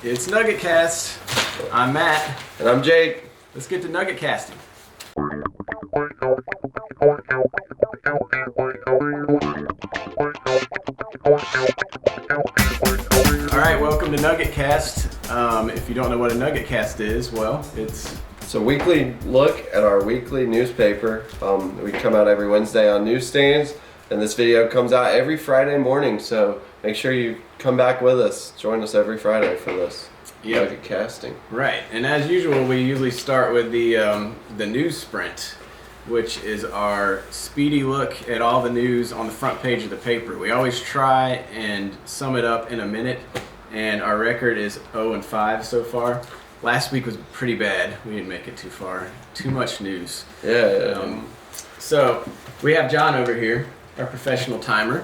It's Nuggetcast. I'm Matt. And I'm Jake. Let's get to Nugget casting. Alright, welcome to Nuggetcast. If you don't know what a Nuggetcast is, well, it's a weekly look at our weekly newspaper. We come out every Wednesday on newsstands, and this video comes out every Friday morning, so make sure you come back with us. Join us every Friday for this Nugget casting. Right, and as usual, we usually start with the NewSprint, which is our speedy look at all the news on the front page of the paper. We always try and sum it up in a minute, and our record is 0-5 so far. Last week was pretty bad. We didn't make it too far. Too much news. Yeah. So we have John over here, our professional timer.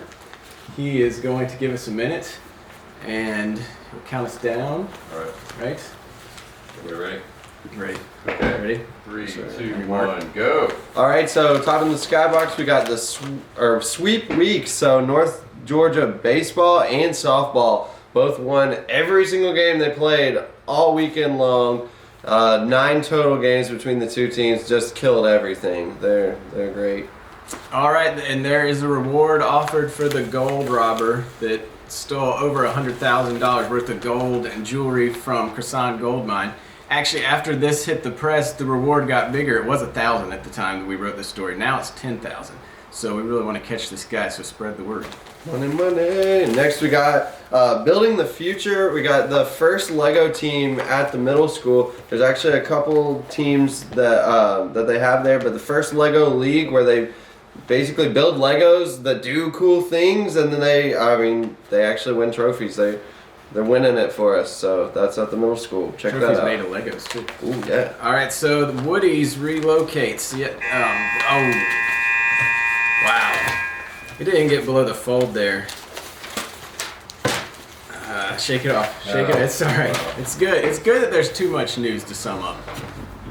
He is going to give us a minute, and he'll count us down. All right. Right? We're ready? Ready. Okay. Ready? 3, Sorry. 2, 1, go. All right, so top in the skybox, we got the sweep week. So North Georgia baseball and softball both won every single game they played all weekend long. 9 total games between the two teams, just killed everything. They're great. All right, and there is a reward offered for the gold robber that stole over $100,000 worth of gold and jewelry from Croissant Gold Mine. Actually, after this hit the press, the reward got bigger. It was $1,000 at the time that we wrote this story. Now it's $10,000. So we really want to catch this guy, so spread the word. Money. Next we got Building the Future. We got the first Lego team at the middle school. There's actually a couple teams that they have there, but the first Lego league where they basically build Legos that do cool things, and then they actually win trophies. They're winning it for us, so that's at the middle school. Check Trophies that out. made of Legos too. Ooh, yeah. All right, so the Woodies relocates. Yeah. Wow. It didn't get below the fold there. Shake it off. Shake it. It's all right. It's good. It's good that there's too much news to sum up.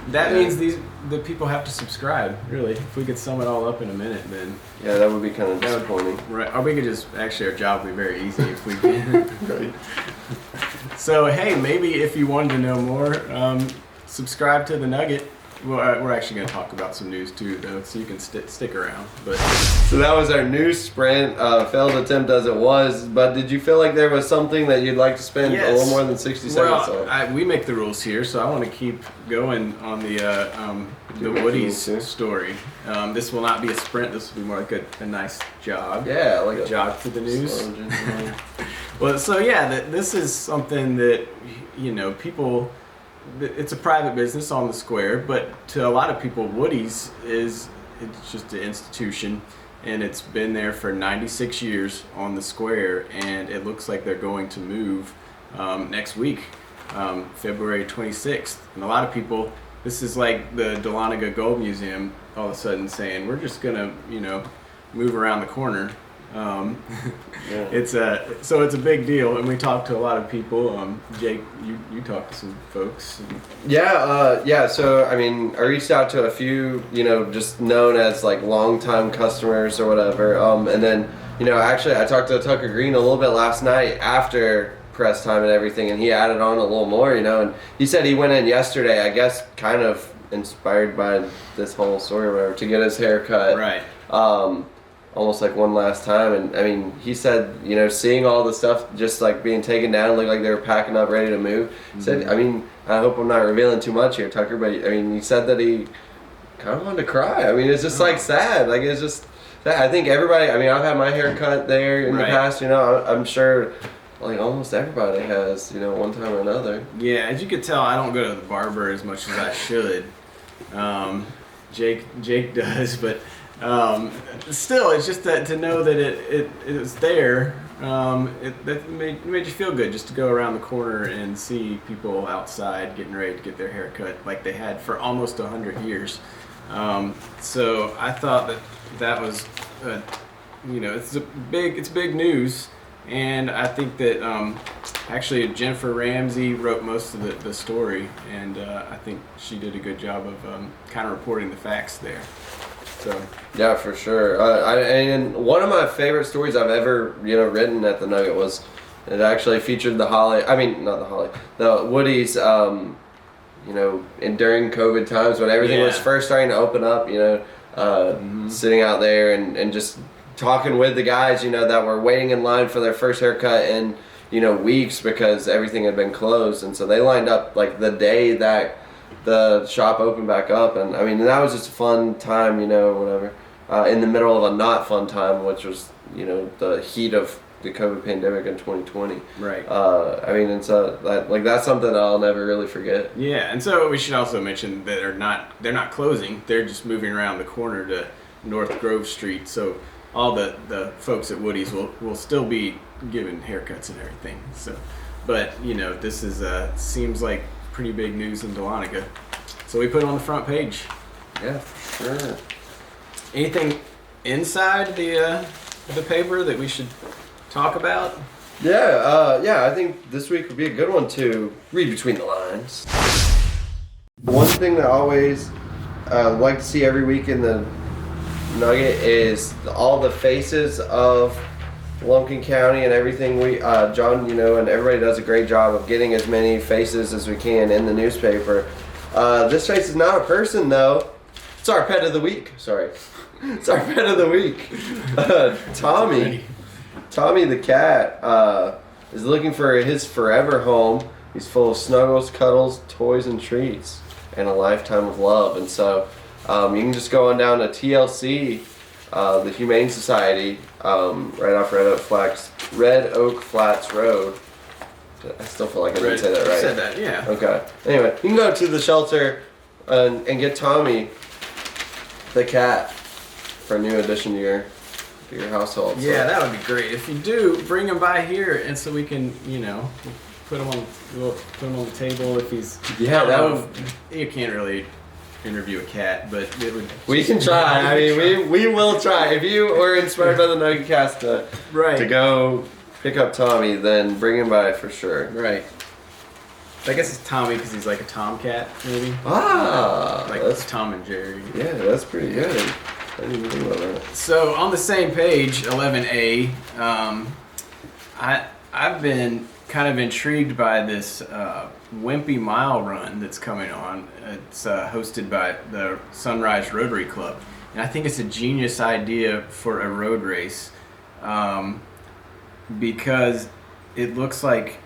That means the people have to subscribe. Really, if we could sum it all up in a minute, then Yeah, that would be kind of disappointing. right. Or we could just actually our job would be very easy if we can. Right. So hey, maybe if you wanted to know more, subscribe to the Nugget. Well, we're actually going to talk about some news too, though, so you can stick around. But So that was our news sprint. Failed attempt as it was, but did you feel like there was something that you'd like to spend a little more than 60 seconds on? We make the rules here, so I want to keep going on the Woodies story. This will not be a sprint. This will be more like a nice jog. Yeah, like a jog through the news. slow jog. Well, so yeah, this is something that people. It's a private business on the square, but to a lot of people, Woody's it's just an institution, and it's been there for 96 years on the square, and it looks like they're going to move next week, February 26th. And a lot of people, this is like the Dahlonega Gold Museum all of a sudden saying, we're just gonna, move around the corner. It's a big deal, and we talked to a lot of people. Jake, you talked to some folks. Yeah. So I reached out to a few, just known as like longtime customers or whatever. And then, actually, I talked to Tucker Green a little bit last night after press time and everything, and he added on a little more, and he said he went in yesterday, I guess, kind of inspired by this whole story or whatever, to get his hair cut. Right. Almost like one last time, and he said, seeing all the stuff just like being taken down, looked like they were packing up ready to move. He said, I hope I'm not revealing too much here, Tucker, but he said that he kind of wanted to cry. It's just like sad. Like it's just, I think everybody. I've had my hair cut there in the past. I'm sure, like almost everybody has, one time or another. Yeah, as you could tell, I don't go to the barber as much as I should. Jake does, but. Still, it's just that to know that it was there. That made you feel good just to go around the corner and see people outside getting ready to get their hair cut like they had for almost 100 years. So I thought that was, it's big news, and I think that actually Jennifer Ramsey wrote most of the story, and I think she did a good job of kind of reporting the facts there. So yeah, for sure. And one of my favorite stories I've ever written at the Nugget was It actually featured the Holly. I mean, not the Holly. The Woody's. You know, and during COVID times when everything was first starting to open up, you know, sitting out there and just talking with the guys, you know, that were waiting in line for their first haircut in, you know, weeks because everything had been closed, and so they lined up like the day that the shop opened back up, and I mean that was just a fun time, you know, whatever. In the middle of a not fun time, which was, you know, the heat of the COVID pandemic in 2020. Right. I mean, and so that's something I'll never really forget. Yeah, and so we should also mention that they're not closing. They're just moving around the corner to North Grove Street. So all the folks at Woody's will still be giving haircuts and everything. So, but you know, this is seems like pretty big news in Dahlonega. So we put it on the front page. Yeah, for sure. Anything inside the paper that we should talk about? Yeah, I think this week would be a good one to read between the lines. One thing that I always like to see every week in the Nugget is all the faces of Lumpkin County and everything. John, you know, and everybody does a great job of getting as many faces as we can in the newspaper. This face is not a person, though. It's our pet of the week. Sorry. It's our pet of the week. Tommy. Tommy the cat is looking for his forever home. He's full of snuggles, cuddles, toys, and treats, and a lifetime of love. And so you can just go on down to TLC, the Humane Society, right off Red Oak Flats Road. I still feel like I didn't say that right. You said that, yeah. Okay. Anyway, you can go to the shelter and get Tommy the cat for a new addition to your household. Yeah, that would be great. If you do, bring him by here, and so we can, you know, we'll put him on the table if he's. Yeah, that would. You can't really interview a cat, but it would. We can try. I mean, we will try. If you were inspired by the Nuggetcast to go pick up Tommy, then bring him by for sure. Right. I guess it's Tommy because he's like a tomcat, maybe. Like that's Tom and Jerry. Yeah, that's pretty good. I didn't even think about that. So on the same page, 11A, I've been kind of intrigued by this Wimpy Mile run that's coming on. It's hosted by the Sunrise Rotary Club, and I think it's a genius idea for a road race because it looks like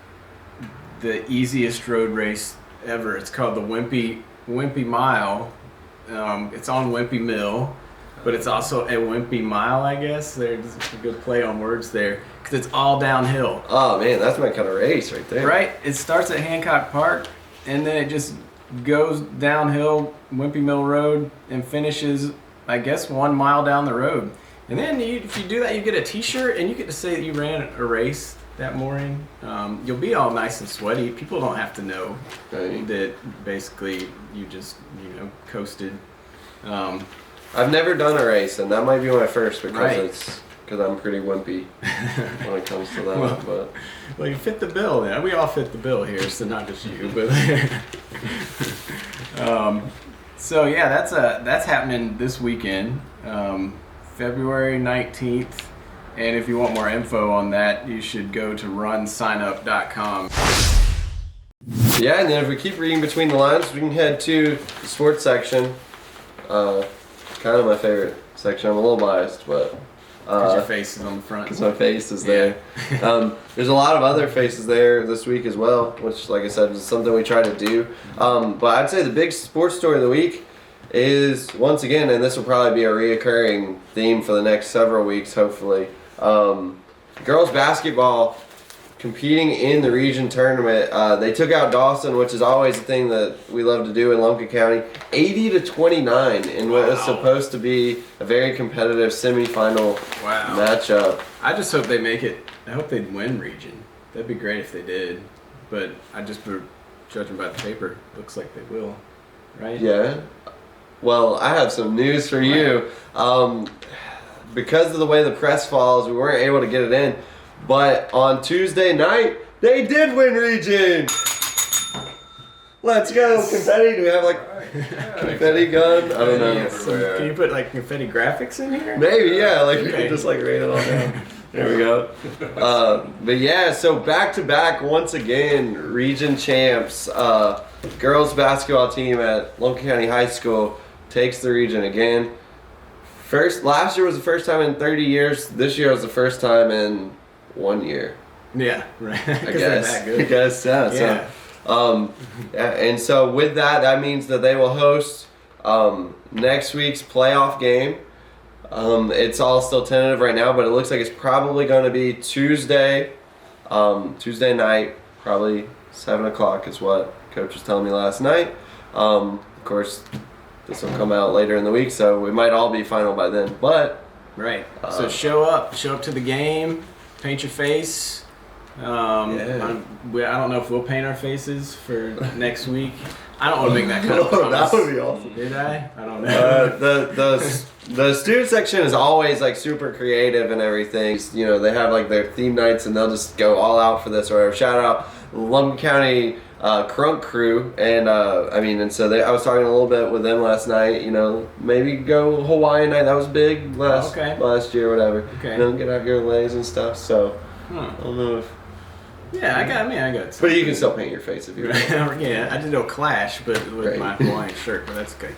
the easiest road race ever. It's called the Wimpy Mile. It's on Wimpy Mill. But it's also a Wimpy Mile, I guess. There's a good play on words there. Because it's all downhill. Oh, man, that's my kind of race right there. Right? It starts at Hancock Park, and then it just goes downhill Wimpy Mill Road and finishes, I guess, 1 mile down the road. And then if you do that, you get a t-shirt, and you get to say that you ran a race that morning. You'll be all nice and sweaty. People don't have to know that basically you just, you know, coasted. I've never done a race, and that might be my first because I'm pretty wimpy when it comes to that. Well, you fit the bill. Yeah, we all fit the bill here, so not just you. But so yeah, that's happening this weekend, February 19th. And if you want more info on that, you should go to runsignup.com. Yeah, and then if we keep reading between the lines, we can head to the sports section. Kind of my favorite section. I'm a little biased, but because your face is on the front. Because my face is there. There's a lot of other faces there this week as well, which, like I said, is something we try to do. But I'd say the big sports story of the week is, once again, and this will probably be a reoccurring theme for the next several weeks, hopefully. Girls basketball competing in the region tournament. They took out Dawson, which is always a thing that we love to do in Lumpkin County, 80-29 in what was supposed to be a very competitive semifinal matchup. I just hope they make it. I hope they'd win region. That'd be great if they did. But judging by the paper, looks like they will. Right? Yeah. Well, I have some news for you. Because of the way the press falls, we weren't able to get it in. But on Tuesday night, they did win region. Let's go. Confetti. Do we have confetti gun? I don't know. Can you put confetti graphics in here? Maybe, yeah. We could just write it all down. There we go. But yeah, so back to back once again, region champs. Girls basketball team at Logan County High School takes the region again. Last year was the first time in 30 years. This year was the first time in 1 year. Yeah, right. I guess, yeah. Yeah. And so with that, that means that they will host next week's playoff game. It's all still tentative right now, but it looks like it's probably going to be Tuesday night, probably 7 o'clock is what Coach was telling me last night. Of course, this will come out later in the week, so we might all be final by then. But right. So show up to the game, paint your face. I don't know if we'll paint our faces for next week. I don't want to make that kind of promise. That would be awesome. Did I? I don't know. The student section is always like super creative and everything. You know, they have like their theme nights and they'll just go all out for this or whatever. Shout out Logan County Crunk Crew, and and so I was talking a little bit with them last night. You know, maybe go Hawaiian night. That was big last year, whatever. Okay. You know, get out your legs and stuff. So I don't know if. Yeah, I got. But you can still paint your face if you want. Yeah, I did no Clash, but with my Hawaiian shirt, but that's okay.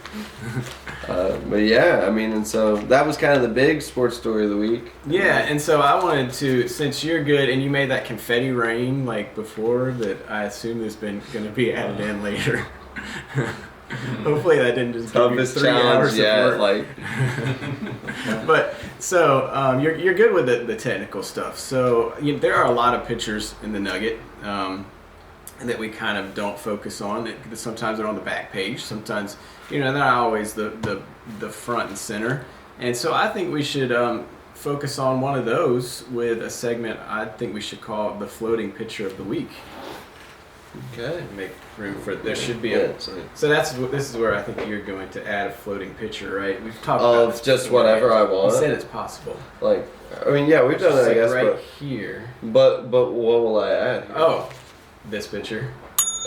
But yeah, and so that was kind of the big sports story of the week. Yeah, and so I wanted to, since you're good and you made that confetti rain like before, that I assume there's been going to be added in later. Hopefully that didn't just give you 3 hours of work. But so you're good with the technical stuff. So there are a lot of pictures in the Nugget that we kind of don't focus on. Sometimes they're on the back page. Sometimes they're not always the front and center. And so I think we should focus on one of those with a segment I think we should call the floating picture of the week. Okay. Make room for there should be a. So this is where I think you're going to add a floating picture, right? We've talked about this just whatever I want. You said it's possible. We've done it, I guess, right here. But what will I add here? Oh, this picture.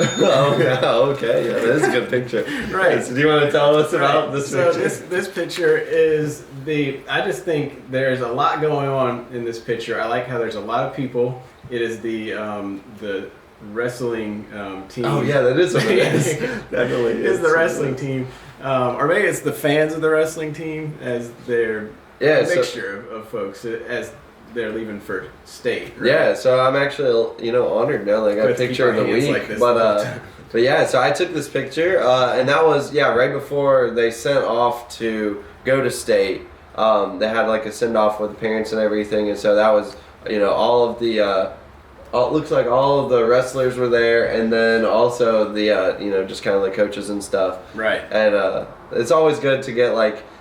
Oh yeah, okay, yeah, that is a good picture. Right. So do you want to tell us about this picture? So this picture is I just think there's a lot going on in this picture. I like how there's a lot of people. It is the wrestling team. Oh yeah, that is what it is. Definitely is the wrestling team, or maybe it's the fans of the wrestling team as their mixture of folks as they're leaving for state. Right? Yeah, so I'm actually honored now that I got a picture of the week. Like but yeah, so I took this picture, and that was right before they sent off to go to state. They had like a send off with the parents and everything, and so that was all of the. It looks like all of the wrestlers were there, and then also the just kind of the coaches and stuff. Right. And it's always good to get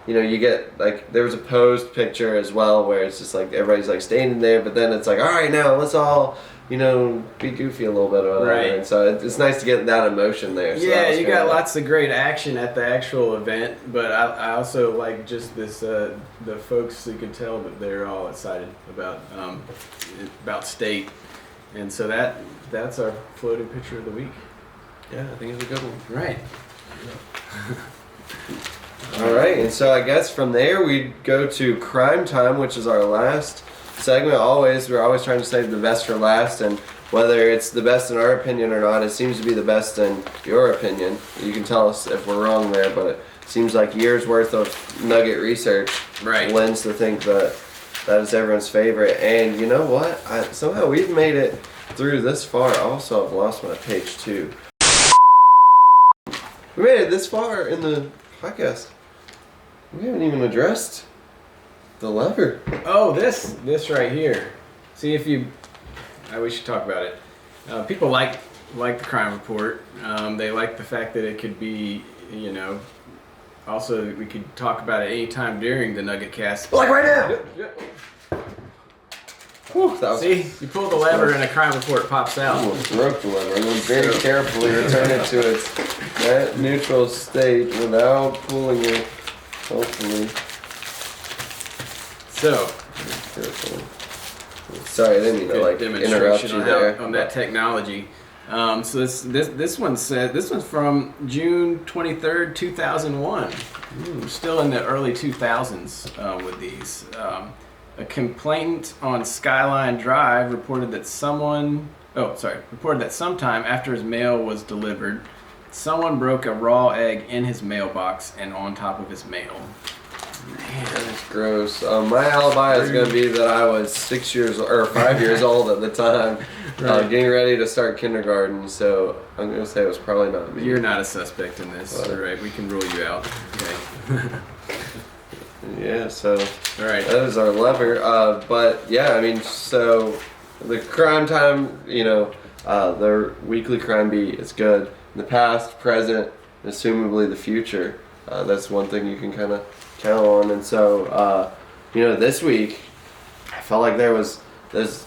you get there was a posed picture as well where it's just like everybody's standing there, but then it's like, all right, now let's all be goofy a little bit about it. Right. And so it's nice to get that emotion there. So yeah, you got lots of great action at the actual event, but I also like just this the folks, you can tell that they're all excited about state. And so that's our floating picture of the week. Yeah, I think it's a good one. Right. All right, and so I guess from there we go to Crime Time, which is our last segment. We're always trying to save the best for last, and whether it's the best in our opinion or not, it seems to be the best in your opinion. You can tell us if we're wrong there, but it seems like years worth of Nugget research lends to think that is everyone's favorite. And you know what? Somehow we've made it through this far. Also, I've lost my page 2. We made it this far in the podcast. We haven't even addressed the lever. Oh, this right here. See if we should talk about it. People like the crime report. They like the fact that it could be, also we could talk about it anytime during the Nuggetcast. Like right now. Yep. Whew, see, you pull the lever and a crime report pops out. Almost broke the lever, and then very carefully return it to its neutral state without pulling it. Hopefully. So. Sorry, I didn't mean to interrupt you there. On that technology. So this one's from June 23rd, 2001. We're still in the early 2000s with these. A complainant on Skyline Drive reported that sometime after his mail was delivered, someone broke a raw egg in his mailbox and on top of his mail. Man, That's gross. My alibi is going to be that I was 5 years old at the time, getting ready to start kindergarten. So I'm going to say it was probably not me. You're not a suspect in this. All right, we can rule you out. Okay. Yeah, so All right. that is our lever. But yeah, I mean, so the CrimeTime, their weekly crime beat is good. In the past, present, and assumably the future. That's one thing you can kind of count on. And so, this week, I felt like there's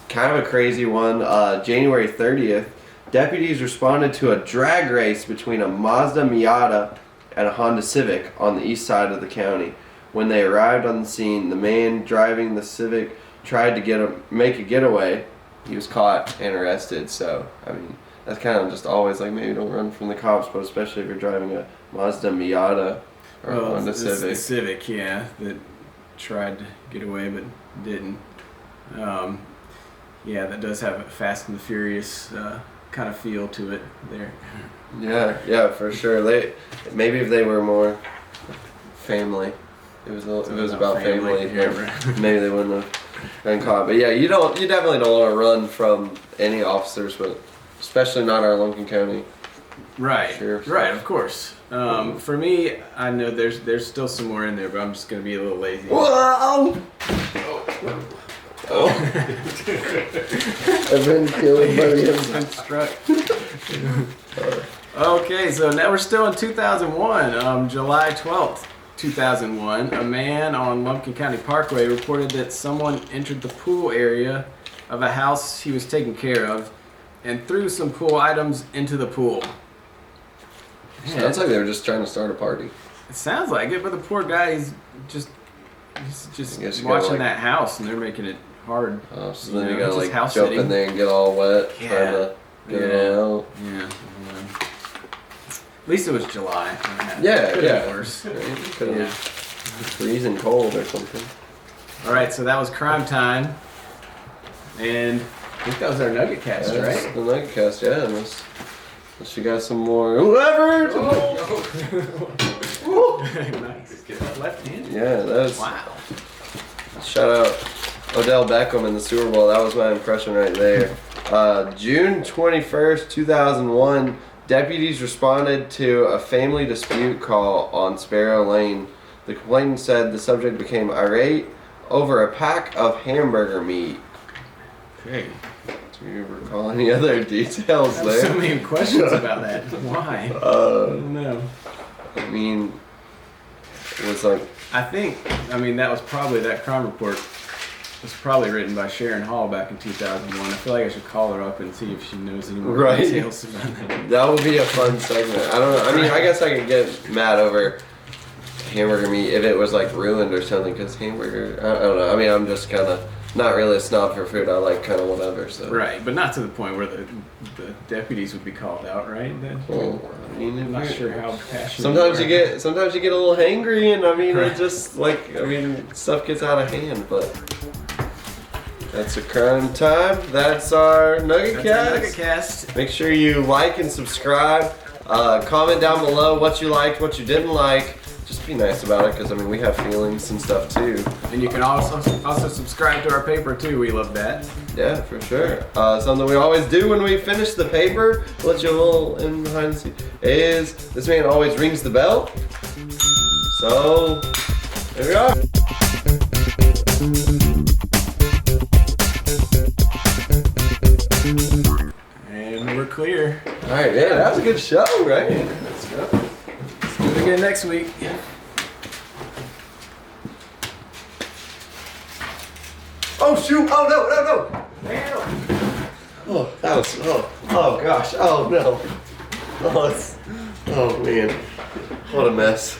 kind of a crazy one. January 30th, deputies responded to a drag race between a Mazda Miata and a Honda Civic on the east side of the county. When they arrived on the scene, the man driving the Civic tried to make a getaway. He was caught and arrested. So, I mean, that's kind of just always like, maybe don't run from the cops, but especially if you're driving a Mazda Miata or a Honda Civic. The Civic, yeah, that tried to get away but didn't. Yeah, that does have a Fast and the Furious kind of feel to it there. Yeah, for sure. Maybe if they were more family. If it was about family, maybe they wouldn't have been caught. But yeah, you definitely don't want to run from any officers, but especially not our Lincoln County. Right, Sheriff's right, of course. For me, I know there's still some more in there, but I'm just gonna be a little lazy. Whoa! Oh. I've been killed by the Struck. Okay, so now we're still in 2001, July 12th. 2001, a man on Lumpkin County Parkway reported that someone entered the pool area of a house he was taking care of and threw some pool items into the pool. Sounds like they were just trying to start a party. It sounds like it, but the poor guy, he's just watching that house, and they're making it hard. Oh, so then you gotta just like jump in there and get all wet, Yeah. trying to get it all out. Yeah. At least it was July. Yeah, Could've yeah. been worse. Could have been freezing cold or something. All right, so that was CrimeTime, and I think that was our Nuggetcast, That's right? the Nuggetcast, yeah. Unless you got some more. Whoever! Nice. Left-handed. Yeah, that's. Wow. Shout out Odell Beckham in the Super Bowl. That was my impression right there. June 21st, 2001, deputies responded to a family dispute call on Sparrow Lane. The complainant said the subject became irate over a pack of hamburger meat. Okay. Do you recall any other details I have so there? many questions about that. Why? I don't know. I mean, it was like. That crime report was probably written by Sharon Hall back in 2001. I feel like I should call her up and see if she knows any more details about that. That would be a fun segment. I don't know. I mean, I guess I could get mad over hamburger meat if it was like ruined or something, because hamburger, I don't know. I mean, I'm just kind of not really a snob for food. I like kind of whatever. So. Right, but not to the point where the deputies would be called out, right? Well, I mean, I'm not sure how passionate. sometimes you get a little hangry, and I mean, it just stuff gets out of hand. But that's a crime time. That's our Nuggetcast. Make sure you like and subscribe. Comment down below what you liked, what you didn't like. Just be nice about it, because I mean, we have feelings and stuff too. And you can also subscribe to our paper too. We love that. Yeah, for sure. Something we always do when we finish the paper, let you a little in behind the scenes, is this man always rings the bell. So, there we are. And we're clear. Alright, yeah, that was a good show, right? Let's go. Let's do it again next week. Oh shoot! Oh no! Damn. Oh, that was. Oh gosh! Oh no! Oh man! What a mess!